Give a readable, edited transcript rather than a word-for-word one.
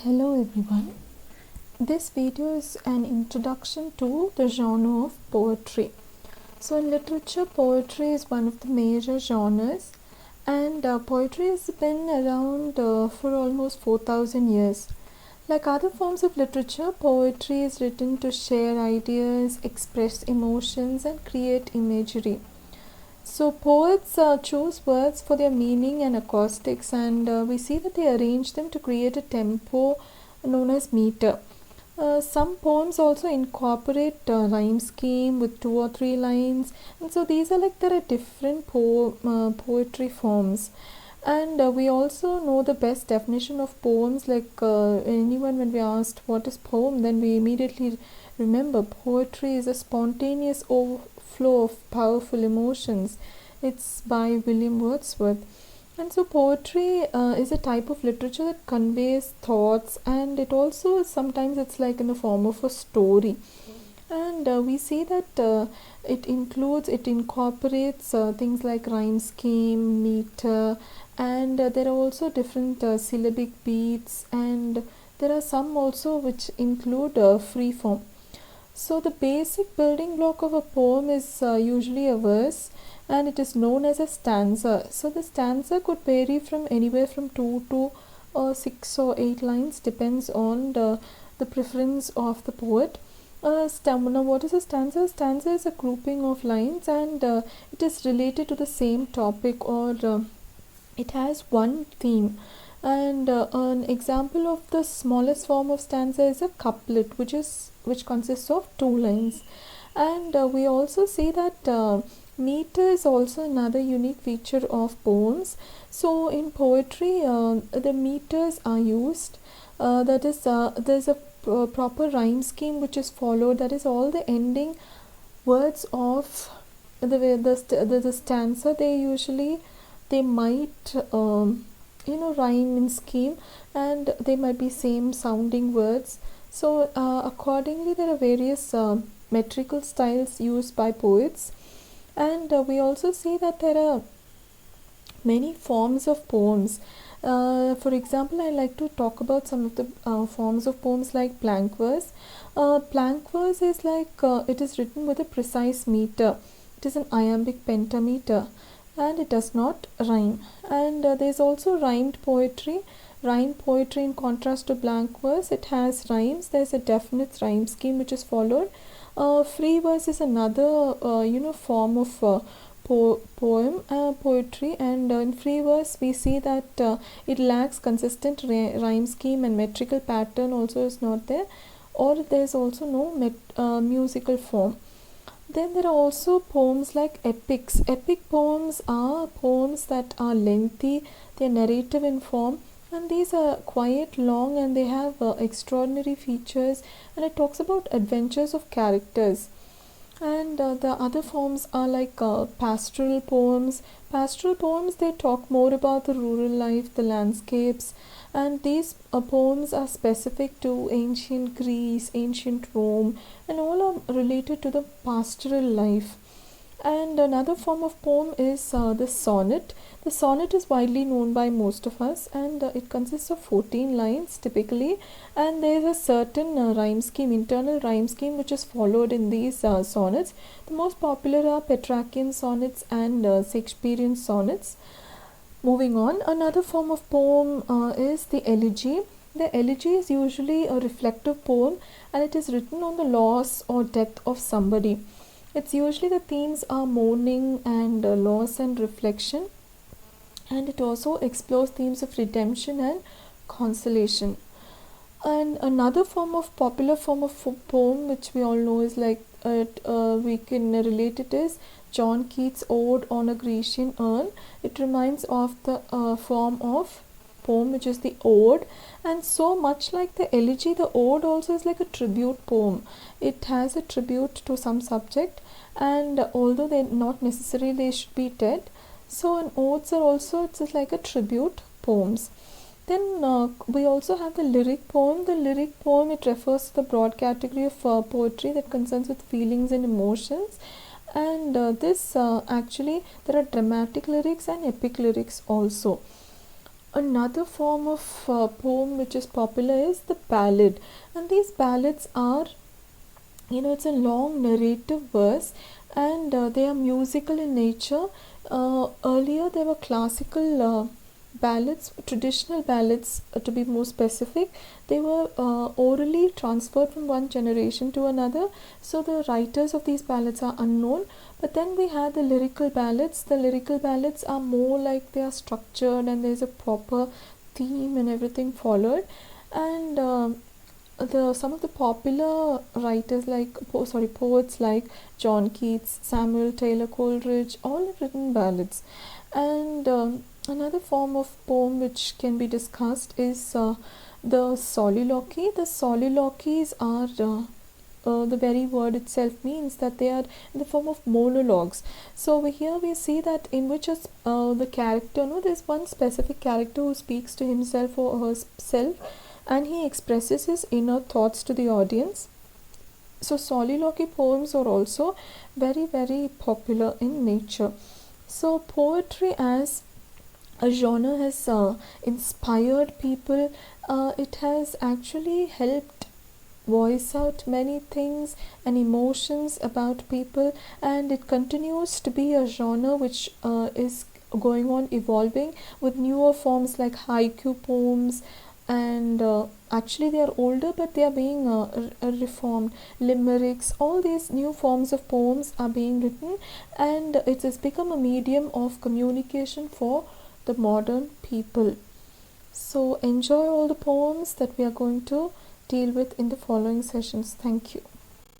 Hello everyone. This video is an introduction to the genre of poetry. So in literature, poetry is one of the major genres, and poetry has been around for almost 4,000 years. Like other forms of literature, poetry is written to share ideas, express emotions and create imagery. So poets choose words for their meaning and acoustics, and we see that they arrange them to create a tempo known as meter. Some poems also incorporate rhyme scheme with 2 or 3 lines, and so these are like there are different poetry forms. And we also know the best definition of poems. Like anyone, when we asked what is poem, then we immediately remember poetry is a spontaneous overflow of powerful emotions. It's by William Wordsworth. And so poetry is a type of literature that conveys thoughts, and it also sometimes it's like in the form of a story. And we see that it incorporates things like rhyme scheme, meter, and there are also different syllabic beats, and there are some also which include free form. So the basic building block of a poem is usually a verse, and it is known as a stanza. So the stanza could vary from anywhere from 2 to 6 or 8 lines, depends on the preference of the poet. Now what is a stanza? Stanza is a grouping of lines, and it is related to the same topic, or it has one theme. And an example of the smallest form of stanza is a couplet, which consists of 2 lines. And we also see that meter is also another unique feature of poems. So in poetry, the meters are used. That is, there's a proper rhyme scheme which is followed. That is, all the ending words of the stanza, they might rhyme in scheme, and they might be same sounding words. So accordingly, there are various metrical styles used by poets. And we also see that there are many forms of poems. For example, I like to talk about some of the forms of poems, like blank verse. Blank verse is like it is written with a precise meter. It is an iambic pentameter, and it does not rhyme. And there's also rhymed poetry. Rhymed poetry, in contrast to blank verse, it has rhymes. There's a definite rhyme scheme which is followed. Free verse is another form of poetry, and in free verse we see that it lacks consistent rhyme scheme, and metrical pattern also is not there, or there's also no musical form. Then there are also poems like epics. Epic poems are poems that are lengthy, they are narrative in form, and these are quite long, and they have extraordinary features, and it talks about adventures of characters. And the other forms are like pastoral poems. Pastoral poems, they talk more about the rural life, the landscapes, and these poems are specific to ancient Greece, ancient Rome, and all are related to the pastoral life. And another form of poem is the sonnet. The sonnet is widely known by most of us, and it consists of 14 lines typically, and there is a certain rhyme scheme, internal rhyme scheme, which is followed in these sonnets. The most popular are Petrarchian sonnets and Shakespearean sonnets. Moving on, another form of poem is the elegy. The elegy is usually a reflective poem, and it is written on the loss or death of somebody. It's usually the themes are mourning and loss and reflection, and it also explores themes of redemption and consolation. And another popular form of poem, which we all know is like we can relate it, is John Keats' Ode on a Grecian Urn. It reminds of the form of poem which is the ode, and so much like the elegy, the ode also is like a tribute poem. It has a tribute to some subject, and although they not necessarily they should be dead, so in odes are also, it's just like a tribute poems. Then we also have the lyric poem. The lyric poem, it refers to the broad category of poetry that concerns with feelings and emotions, and this actually there are dramatic lyrics and epic lyrics also. Another form of poem which is popular is the ballad, and these ballads are, it's a long narrative verse, and they are musical in nature. Earlier there were classical ballads, traditional ballads, to be more specific. They were orally transferred from one generation to another, so the writers of these ballads are unknown. But then we had the lyrical ballads. The lyrical ballads are more like they are structured and there's a proper theme and everything followed. And the some of the popular writers like poets like John Keats, Samuel Taylor Coleridge, all have written ballads. And another form of poem which can be discussed is the soliloquy. The soliloquies are the very word itself means that they are in the form of monologues. So over here we see that in which the character, no, there's one specific character who speaks to himself or herself, and he expresses his inner thoughts to the audience. So soliloquy poems are also very, very popular in nature. So poetry as a genre has inspired people. It has actually helped voice out many things and emotions about people, and it continues to be a genre which is going on evolving with newer forms like haiku poems, and actually they are older but they are being reformed. Limericks, all these new forms of poems are being written, and it has become a medium of communication for the modern people. So enjoy all the poems that we are going to deal with in the following sessions. Thank you.